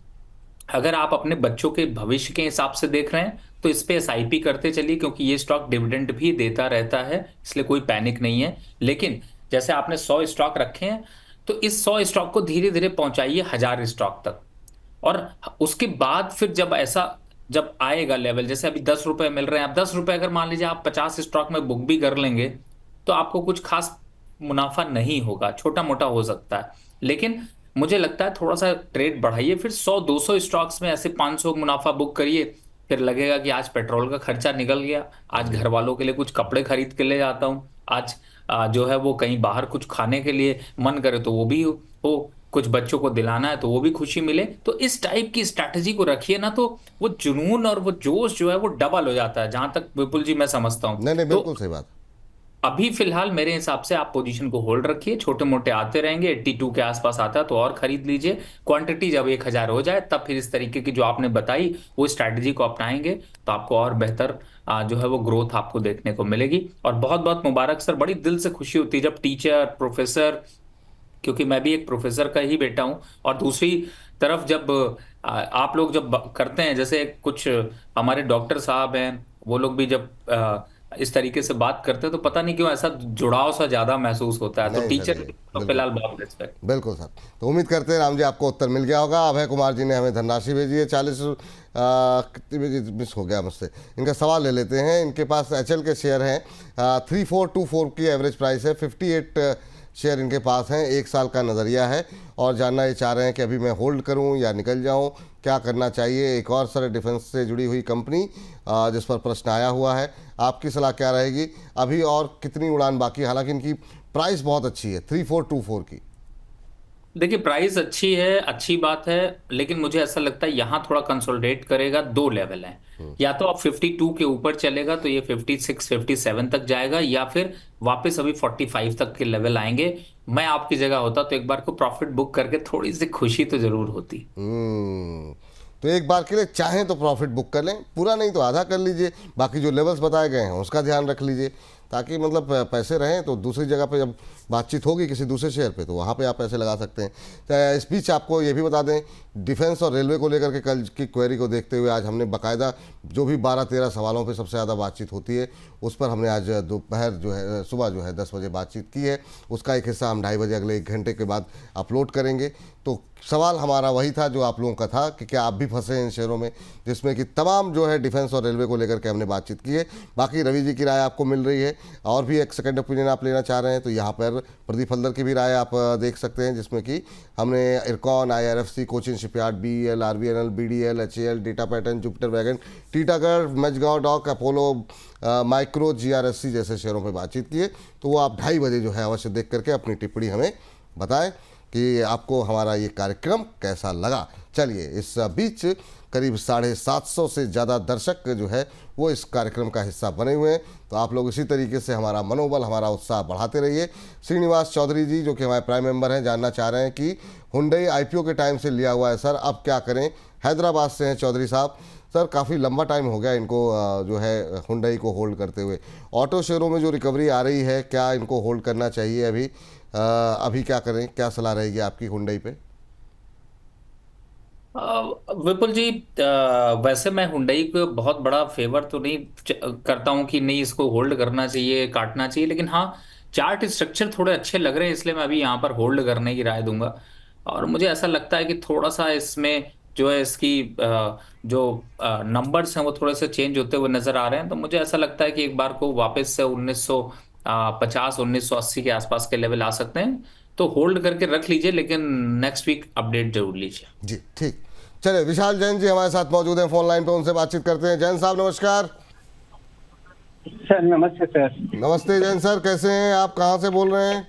अगर आप अपने बच्चों के भविष्य के हिसाब से देख रहे हैं तो इस पे एसआईपी करते चलिए, क्योंकि ये स्टॉक डिविडेंड भी देता रहता है, इसलिए कोई पैनिक नहीं है। लेकिन जैसे आपने 100 स्टॉक रखे हैं तो इस 100 स्टॉक को धीरे धीरे पहुंचाइए 1000 स्टॉक तक। और उसके बाद फिर जब ऐसा जब आएगा लेवल, जैसे अभी 10 रुपए मिल रहे हैं, आप 10 रुपए अगर मान लीजिए आप 50 स्टॉक में बुक भी कर लेंगे तो आपको कुछ खास मुनाफा नहीं होगा, छोटा मोटा हो सकता है। लेकिन मुझे लगता है थोड़ा सा ट्रेड बढ़ाइए, फिर 100-200 स्टॉक्स में ऐसे 500 मुनाफा बुक करिए। फिर लगेगा कि आज पेट्रोल का खर्चा निकल गया, आज घर वालों के लिए कुछ कपड़े खरीद के ले जाता हूँ, आज जो है वो कहीं बाहर कुछ खाने के लिए मन करे तो वो भी हो, कुछ बच्चों को दिलाना है तो वो भी खुशी मिले। तो इस टाइप की स्ट्रैटेजी को रखिए ना, तो वो जुनून और वो जोश जो है वो डबल हो जाता है, जहां तक विपुल जी मैं समझता हूँ। नहीं नहीं तो बिल्कुल सही बात। अभी फिलहाल मेरे हिसाब से आप पोजीशन को होल्ड रखिए, छोटे मोटे आते रहेंगे, 82 के आसपास आता है तो और खरीद लीजिए। क्वांटिटी जब 1000 हो जाए तब फिर इस तरीके की जो आपने बताई वो स्ट्रैटेजी को अपनाएंगे तो आपको और बेहतर जो है वो ग्रोथ आपको देखने को मिलेगी। और बहुत बहुत मुबारक सर, बड़ी दिल से खुशी होती है जब टीचर प्रोफेसर, क्योंकि मैं भी एक प्रोफेसर का ही बेटा हूं, और दूसरी तरफ जब आप लोग जब करते हैं, जैसे कुछ हमारे डॉक्टर साहब हैं वो लोग भी जब इस तरीके से बात करते हैं तो पता नहीं क्यों ऐसा जुड़ाव सा ज्यादा महसूस होता है। तो नहीं सर टीचर जी, तो बिल्कुल फिलहाल बहुत रिस्पेक्ट। बिल्कुल सर। तो उम्मीद करते हैं राम जी आपको उत्तर मिल गया होगा। अभय कुमार जी ने हमें धनराशि भेजी है 40, कितनी भेजी मिस हो गया मुझसे। इनका सवाल ले लेते हैं। इनके पास एचएल के शेयर हैं, 3424 की एवरेज प्राइस है, 58 शेयर इनके पास हैं, 1 साल का नज़रिया है और जानना ये चाह रहे हैं कि अभी मैं होल्ड करूं या निकल जाऊं, क्या करना चाहिए। एक और सर डिफेंस से जुड़ी हुई कंपनी जिस पर प्रश्न आया हुआ है, आपकी सलाह क्या रहेगी? अभी और कितनी उड़ान बाकी है? हालांकि इनकी प्राइस बहुत अच्छी है 3424 की। देखिए प्राइस अच्छी है, अच्छी बात है, लेकिन मुझे ऐसा लगता है यहाँ थोड़ा कंसोलिडेट करेगा। दो लेवल हैं, या तो आप 52 के ऊपर चलेगा तो ये 56 57 तक जाएगा, या फिर वापस अभी 45 तक के लेवल आएंगे। मैं आपकी जगह होता तो एक बार को प्रॉफिट बुक करके थोड़ी सी खुशी तो जरूर होती। तो एक बार के लिए चाहें तो प्रॉफिट बुक कर लें, पूरा नहीं तो आधा कर लीजिए। बाकी जो लेवल्स बताए गए हैं उसका ध्यान रख लीजिए, ताकि मतलब पैसे रहें तो दूसरी जगह पे जब बातचीत होगी किसी दूसरे शेयर पे तो वहाँ पे आप पैसे लगा सकते हैं। इस बीच आपको ये भी बता दें, डिफेंस और रेलवे को लेकर के कल की क्वेरी को देखते हुए आज हमने बाकायदा जो भी 12-13 सवालों पे सबसे ज़्यादा बातचीत होती है उस पर हमने आज दोपहर जो है सुबह जो है 10 बजे बातचीत की है। उसका एक हिस्सा हम 2:30 बजे अगले 1 घंटे के बाद अपलोड करेंगे। तो सवाल हमारा वही था जो आप लोगों का था कि क्या आप भी फंसे हैं इन शेयरों में, जिसमें कि तमाम जो है डिफेंस और रेलवे को लेकर के हमने बातचीत की है। बाकी रवि जी की राय आपको मिल रही है और भी एक सेकंड ओपिनियन आप लेना चाह रहे हैं तो यहाँ पर प्रदीप हल्दर की भी राय आप देख सकते हैं, जिसमें कि हमने Ircon, IRFC, Cochin shipyard, BEL, RVNL, BDL, HAL, data pattern, Jupiter wagon, Titagarh, Mazagon dock, Apollo micro, GRSC जैसे शेयरों पर बातचीत की है। तो वो आप 2:30 बजे जो है अवश्य देख करके अपनी टिप्पणी हमें बताएं कि आपको हमारा ये कार्यक्रम कैसा लगा। चलिए, इस बीच करीब 750 से ज़्यादा दर्शक जो है वो इस कार्यक्रम का हिस्सा बने हुए हैं। तो आप लोग इसी तरीके से हमारा मनोबल, हमारा उत्साह बढ़ाते रहिए। श्रीनिवास चौधरी जी जो कि हमारे प्राइम मेंबर हैं, जानना चाह रहे हैं कि हुंडई IPO के टाइम से लिया हुआ है सर, अब क्या करें? हैदराबाद से हैं चौधरी साहब। सर काफ़ी लंबा टाइम हो गया इनको जो है हुंडई को होल्ड करते हुए। ऑटो शेयरों में जो रिकवरी आ रही है, क्या इनको होल्ड करना चाहिए अभी? अभी क्या करें, क्या सलाह रहेगी आपकी हुंडई पे? विपुल जी, वैसे मैं हुंडई को बहुत बड़ा फेवर तो नहीं करता हूं कि नहीं इसको होल्ड करना चाहिए, काटना चाहिए, लेकिन हाँ चार्ट स्ट्रक्चर थोड़े अच्छे लग रहे हैं, इसलिए मैं अभी यहाँ पर होल्ड करने की राय दूंगा। और मुझे ऐसा लगता है कि थोड़ा सा इसमें जो है इसकी जो नंबर्स हैं वो थोड़े से चेंज होते हुए नजर आ रहे हैं। तो मुझे ऐसा लगता है कि एक बार को वापस से 1950 1980 के आसपास के लेवल आ सकते हैं। तो होल्ड करके रख लीजिए, लेकिन नेक्स्ट वीक अपडेट जरूर लीजिए। जी ठीक। चलिए, विशाल जैन जी हमारे साथ मौजूद हैं फोन लाइन पे, उनसे बातचीत करते हैं। जैन साहब नमस्कार। सर नमस्ते सर। नमस्ते जैन सर, कैसे हैं आप? कहाँ से बोल रहे हैं?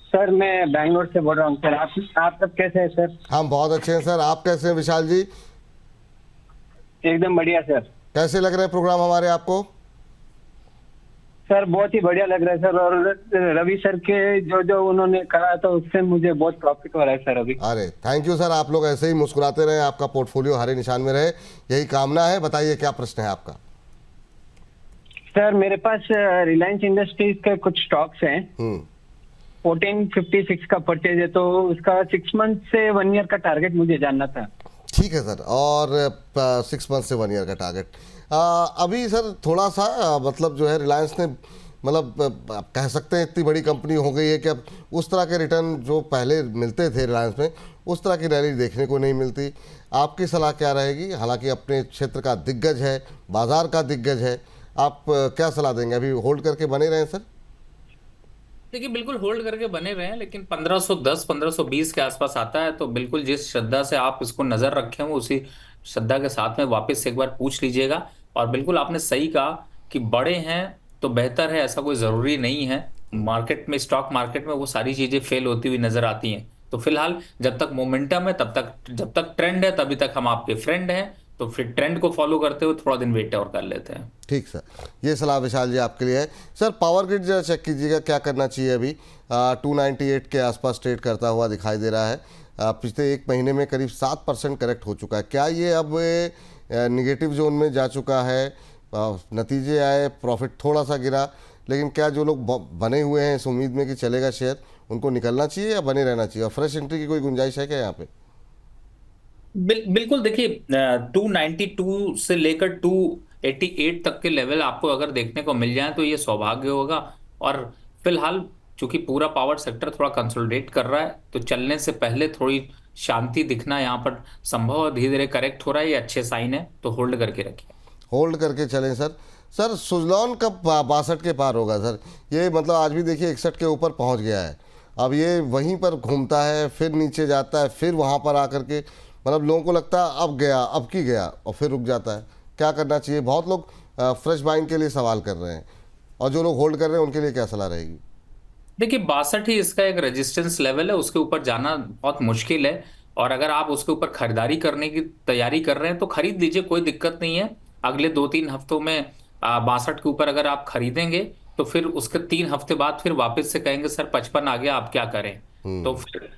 सर मैं बैंगलोर से बोल रहा हूँ सर। आप सब कैसे हैं सर? हम बहुत अच्छे हैं सर, आप कैसे हैं विशाल जी? एकदम बढ़िया सर। कैसे लग रहे हैं प्रोग्राम हमारे आपको? सर बहुत ही बढ़िया लग रहा है सर, और रवि सर के जो जो उन्होंने कहा था उससे मुझे बहुत प्रॉफिट हो रहा है सर अभी। अरे थैंक यू सर, आप लोग ऐसे ही मुस्कुराते रहे, आपका पोर्टफोलियो हरे निशान में रहे, यही कामना है। बताइए क्या प्रश्न है आपका? सर मेरे पास रिलायंस इंडस्ट्रीज के कुछ स्टॉक्स हैं, 1456 का परचेज है, तो उसका 6 मंथ से 1 ईयर का टारगेट मुझे जानना था। ठीक है सर, और 6 मंथ से 1 ईयर का टारगेट। अभी सर थोड़ा सा मतलब जो है रिलायंस ने मतलब आप कह सकते हैं इतनी बड़ी कंपनी हो गई है कि अब उस तरह के रिटर्न जो पहले मिलते थे रिलायंस में, उस तरह की रैली देखने को नहीं मिलती। आपकी सलाह क्या रहेगी? हालांकि अपने क्षेत्र का दिग्गज है, बाजार का दिग्गज है, आप क्या सलाह देंगे? अभी होल्ड करके बने रहें सर? देखिए बिल्कुल होल्ड करके बने रहे हैं, लेकिन 1510 1520 के आसपास आता है तो बिल्कुल जिस श्रद्धा से आप इसको नजर रखे हो उसी श्रद्धा के साथ में वापस से एक बार पूछ लीजिएगा। और बिल्कुल आपने सही कहा कि बड़े हैं तो बेहतर है, ऐसा कोई जरूरी नहीं है। मार्केट में, स्टॉक मार्केट में वो सारी चीजें फेल होती हुई नजर आती हैं। तो फिलहाल जब तक मोमेंटम है तब तक, जब तक ट्रेंड है तभी तक हम आपके फ्रेंड हैं। तो फिर ट्रेंड को फॉलो करते हुए थोड़ा दिन वेट और कर लेते हैं। ठीक सर, ये सलाह विशाल जी आपके लिए है। सर पावर ग्रिड जरा चेक कीजिएगा, क्या करना चाहिए अभी? 298 के आसपास ट्रेड करता हुआ दिखाई दे रहा है। पिछले एक महीने में करीब 7% करेक्ट हो चुका है। क्या ये अब निगेटिव जोन में जा चुका है? नतीजे आए, प्रॉफिट थोड़ा सा गिरा, लेकिन क्या जो लोग बने हुए हैं इस उम्मीद में कि चलेगा शेयर, उनको निकलना चाहिए या बने रहना चाहिए? और फ्रेश एंट्री की कोई गुंजाइश है क्या यहाँ पे? बिल्कुल देखिए, 292 से लेकर 288 तक के लेवल आपको अगर देखने को मिल जाए तो ये सौभाग्य होगा। और फिलहाल चूंकि पूरा पावर सेक्टर थोड़ा कंसोलिडेट कर रहा है, तो चलने से पहले थोड़ी शांति दिखना यहाँ पर संभव है। धीरे धीरे करेक्ट हो रहा है, ये अच्छे साइन है, तो होल्ड करके रखिए। होल्ड करके चलें सर। सर सुजलॉन कब 62 के पार होगा सर? ये मतलब आज भी देखिए 61 के ऊपर पहुंच गया है। अब ये वहीं पर घूमता है, फिर नीचे जाता है, फिर वहां पर आकर के मतलब लोगों को लगता है अब गया, अब की गया, और फिर रुक जाता है। क्या करना चाहिए? बहुत लोग फ्रेश बाइंग के लिए सवाल कर रहे हैं, और जो लोग होल्ड कर रहे हैं उनके लिए क्या सलाह रहेगी? देखिए 62 ही इसका एक रेजिस्टेंस लेवल है, उसके ऊपर जाना बहुत मुश्किल है। और अगर आप उसके ऊपर खरीदारी करने की तैयारी कर रहे हैं तो खरीद लीजिए, कोई दिक्कत नहीं है। अगले 2-3 हफ्तों में 62 के ऊपर अगर आप खरीदेंगे तो फिर उसके 3 हफ्ते बाद फिर वापस से कहेंगे सर 55 आ गया, आप क्या करें? तो फिर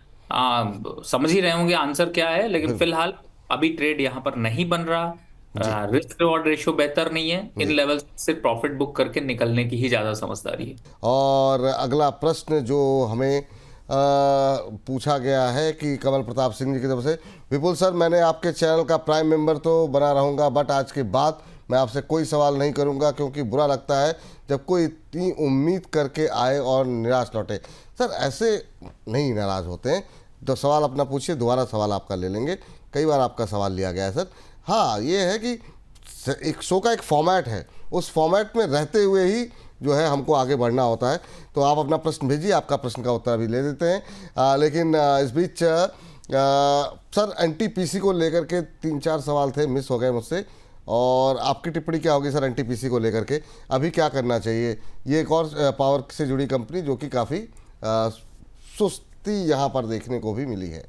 समझ ही रहे होंगे आंसर क्या है। लेकिन फिलहाल अभी ट्रेड यहाँ पर नहीं बन रहा, रिस्क रिवॉर्ड रेशियो बेहतर नहीं है, इन लेवल से प्रॉफिट बुक करके निकलने की ही ज्यादा समझदारी है। और अगला प्रश्न जो हमें पूछा गया है कि कमल प्रताप सिंह जी की तरफ से, विपुल सर मैंने आपके चैनल का प्राइम मेंबर तो बना रहूँगा, बट आज के बाद मैं आपसे कोई सवाल नहीं करूँगा, क्योंकि बुरा लगता है जब कोई इतनी उम्मीद करके आए और निराश लौटे। सर ऐसे नहीं नाराज़ होते हैं, तो सवाल अपना पूछिए, दोबारा सवाल आपका ले लेंगे। कई बार आपका सवाल लिया गया है सर। हाँ, ये है कि एक शो का एक फॉर्मेट है, उस फॉर्मेट में रहते हुए ही जो है हमको आगे बढ़ना होता है। तो आप अपना प्रश्न भेजिए, आपका प्रश्न का उत्तर अभी ले देते हैं। लेकिन इस बीच सर एनटीपीसी को लेकर के 3-4 सवाल थे, मिस हो गए मुझसे, और आपकी टिप्पणी क्या होगी सर एनटीपीसी को लेकर के? अभी क्या करना चाहिए? ये एक और पावर से जुड़ी कंपनी जो कि काफ़ी सुस्ती यहाँ पर देखने को भी मिली है।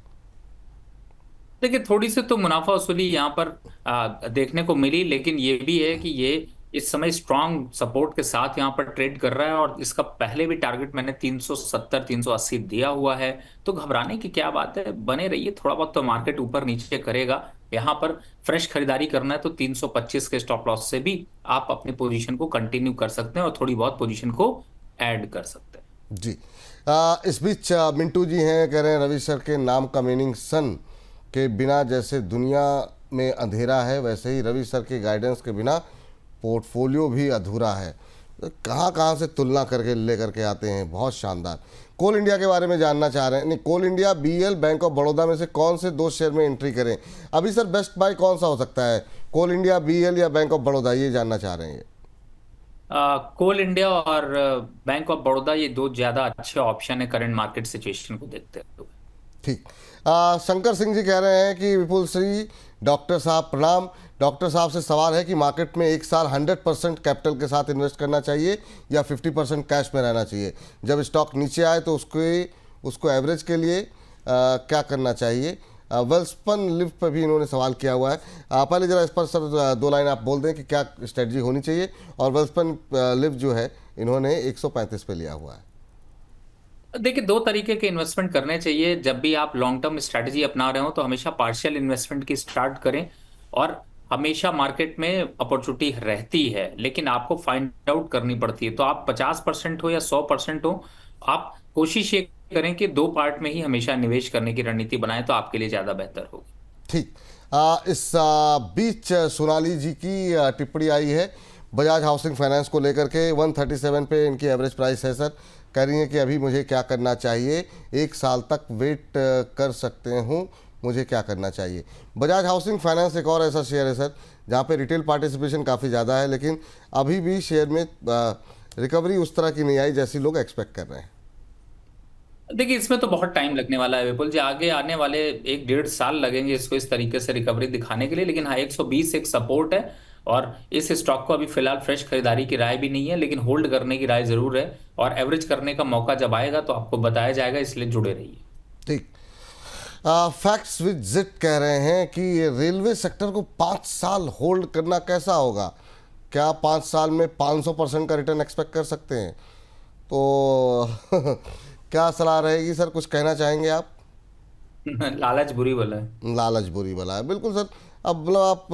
देखिए थोड़ी सी तो मुनाफा वसूली यहाँ पर देखने को मिली, लेकिन ये भी है कि ये इस समय स्ट्रांग सपोर्ट के साथ यहाँ पर ट्रेड कर रहा है, और इसका पहले भी टारगेट मैंने 370-380 दिया हुआ है। तो घबराने की क्या बात है, बने रहिए। थोड़ा बहुत तो मार्केट ऊपर नीचे करेगा, यहाँ पर फ्रेश खरीदारी करना है तो 325 के स्टॉप लॉस से भी आप अपनी पोजीशन को कंटिन्यू कर सकते हैं और थोड़ी बहुत पोजीशन को ऐड कर सकते हैं। जी इस बीच मिंटू जी हैं, कह रहे हैं रवि सर के नाम का मीनिंग सन के बिना जैसे दुनिया में अंधेरा है, वैसे ही रवि सर के गाइडेंस के बिना पोर्टफोलियो भी अधूरा है। तो कहाँ से तुलना करके ले करके आते हैं, बहुत शानदार। कोल इंडिया के बारे में जानना चाह रहे हैं। नहीं, coal India, BL, bank of Baroda में से कौन से 2 शेयर में एंट्री करें? अभी सर बेस्ट बाय कौन सा हो सकता है, कोल इंडिया, बीएल या बैंक ऑफ बड़ौदा, ये जानना चाह रहे हैं। कोल इंडिया और बैंक ऑफ बड़ौदा, ये 2 ज्यादा अच्छे ऑप्शन है करंट मार्केट सिचुएशन को देखते हुए। ठीक। शंकर सिंह जी कह रहे हैं कि विपुल श्री डॉक्टर साहब प्रणाम। डॉक्टर साहब से सवाल है कि मार्केट में एक साल 100% कैपिटल के साथ इन्वेस्ट करना चाहिए या 50% कैश में रहना चाहिए? जब स्टॉक नीचे आए तो उसको एवरेज के लिए क्या करना चाहिए? वेल्सपन लिव पर भी इन्होंने सवाल किया हुआ है। पहले जरा इस पर सर 2 लाइन आप बोल दें कि क्या स्ट्रेटजी होनी चाहिए। और वेल्सपन लिव जो है इन्होंने 135 पे लिया हुआ है। देखिए 2 तरीके के इन्वेस्टमेंट करने चाहिए। जब भी आप लॉन्ग टर्म स्ट्रैटेजी अपना रहे हो तो हमेशा पार्शियल इन्वेस्टमेंट की स्टार्ट करें, और हमेशा मार्केट में अपॉर्चुनिटी रहती है, लेकिन आपको फाइंड आउट करनी पड़ती है। तो आप 50% हो या 100% हो, आप कोशिश ये करें कि 2 पार्ट में ही हमेशा निवेश करने की रणनीति बनाएं, तो आपके लिए ज्यादा बेहतर होगी। ठीक। इस बीच सोनाली जी की टिप्पणी आई है बजाज हाउसिंग फाइनेंस को लेकर के। 137 पे इनकी एवरेज प्राइस है सर। कह रही हैं कि अभी मुझे क्या करना चाहिए, 1 साल तक वेट कर सकते हूँ, मुझे क्या करना चाहिए? बजाज हाउसिंग फाइनेंस एक और ऐसा शेयर है सर जहाँ पे रिटेल पार्टिसिपेशन काफ़ी ज़्यादा है, लेकिन अभी भी शेयर में रिकवरी उस तरह की नहीं आई जैसी लोग एक्सपेक्ट कर रहे हैं। देखिए इसमें तो बहुत टाइम लगने वाला है विपुल जी, आगे आने वाले 1-1.5 साल लगेंगे इसको इस तरीके से रिकवरी दिखाने के लिए। लेकिन हाँ, 120 एक सपोर्ट है, और इस स्टॉक को अभी फिलहाल फ्रेश खरीदारी की राय भी नहीं है, लेकिन होल्ड करने की राय जरूर है, और एवरेज करने का मौका जब आएगा तो आपको बताया जाएगा, इसलिए जुड़े रहिए। ठीक। फैक्ट्स विद जिट कह रहे हैं कि ये रेलवे सेक्टर को 5 साल होल्ड करना कैसा होगा? क्या 5 साल में 500% का रिटर्न एक्सपेक्ट कर सकते हैं? तो क्या सलाह रहेगी सर, कुछ कहना चाहेंगे आप? लालच बुरी बला है। लालच बुरी बला है, बिल्कुल सर। अब मतलब आप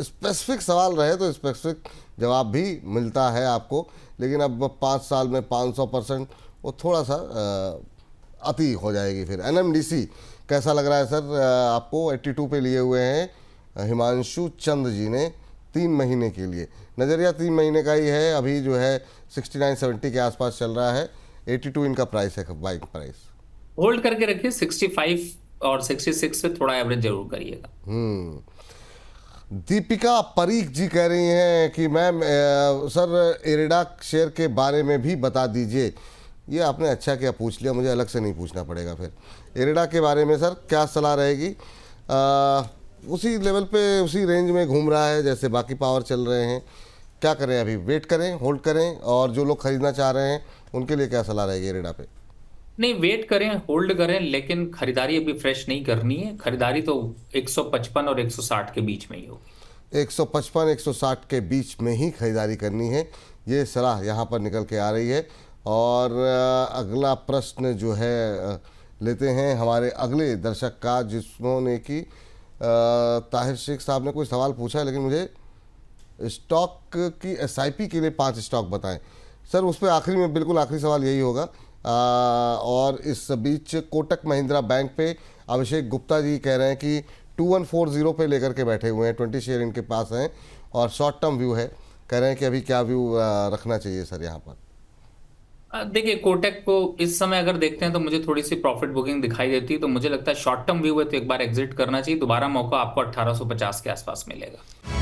स्पेसिफिक सवाल रहे तो स्पेसिफिक जवाब भी मिलता है आपको, लेकिन अब 5 साल में 500% वो थोड़ा सा अति हो जाएगी। फिर एनएमडीसी कैसा लग रहा है सर आपको? 82 पे लिए हुए हैं हिमांशु चंद जी ने 3 महीने के लिए। नज़रिया 3 महीने का ही है, अभी जो है 69-70 के आसपास चल रहा है। 82 इनका प्राइस है, बाइक प्राइस। होल्ड करके रखिए, 65 और 66 पे थोड़ा एवरेज जरूर करिएगा। दीपिका परीख जी कह रही हैं कि मैम सर इरेडा शेयर के बारे में भी बता दीजिए। ये आपने अच्छा किया पूछ लिया, मुझे अलग से नहीं पूछना पड़ेगा। फिर इरेडा के बारे में सर क्या सलाह रहेगी? उसी लेवल पे उसी रेंज में घूम रहा है जैसे बाकी पावर चल रहे हैं। क्या करें अभी? वेट करें, होल्ड करें? और जो लोग खरीदना चाह रहे हैं उनके लिए क्या सलाह रहेगी इरेडा पे? नहीं, वेट करें, होल्ड करें, लेकिन खरीदारी अभी फ्रेश नहीं करनी है। खरीदारी तो 155 और 160 के बीच में ही होगी। 155-160 के बीच में ही खरीदारी करनी है, ये सलाह यहाँ पर निकल के आ रही है। और अगला प्रश्न जो है लेते हैं हमारे अगले दर्शक का, जिन्होंने कि ताहिर शेख साहब ने कोई सवाल पूछा है, लेकिन मुझे स्टॉक की एसआईपी के लिए 5 स्टॉक बताएं सर। उस पर आखिरी में, बिल्कुल आखिरी सवाल यही होगा। और इस बीच कोटक महिंद्रा बैंक पे अभिषेक गुप्ता जी कह रहे हैं कि 2140 पे लेकर के बैठे हुए हैं, 20 शेयर इनके पास हैं और शॉर्ट टर्म व्यू है। कह रहे हैं कि अभी क्या व्यू रखना चाहिए सर यहाँ पर? देखिए, कोटक को इस समय अगर देखते हैं तो मुझे थोड़ी सी प्रॉफिट बुकिंग दिखाई देती है, तो मुझे लगता है शॉर्ट टर्म व्यू है तो एक बार एग्जिट करना चाहिए। दोबारा मौका आपको 1850 के आसपास मिलेगा।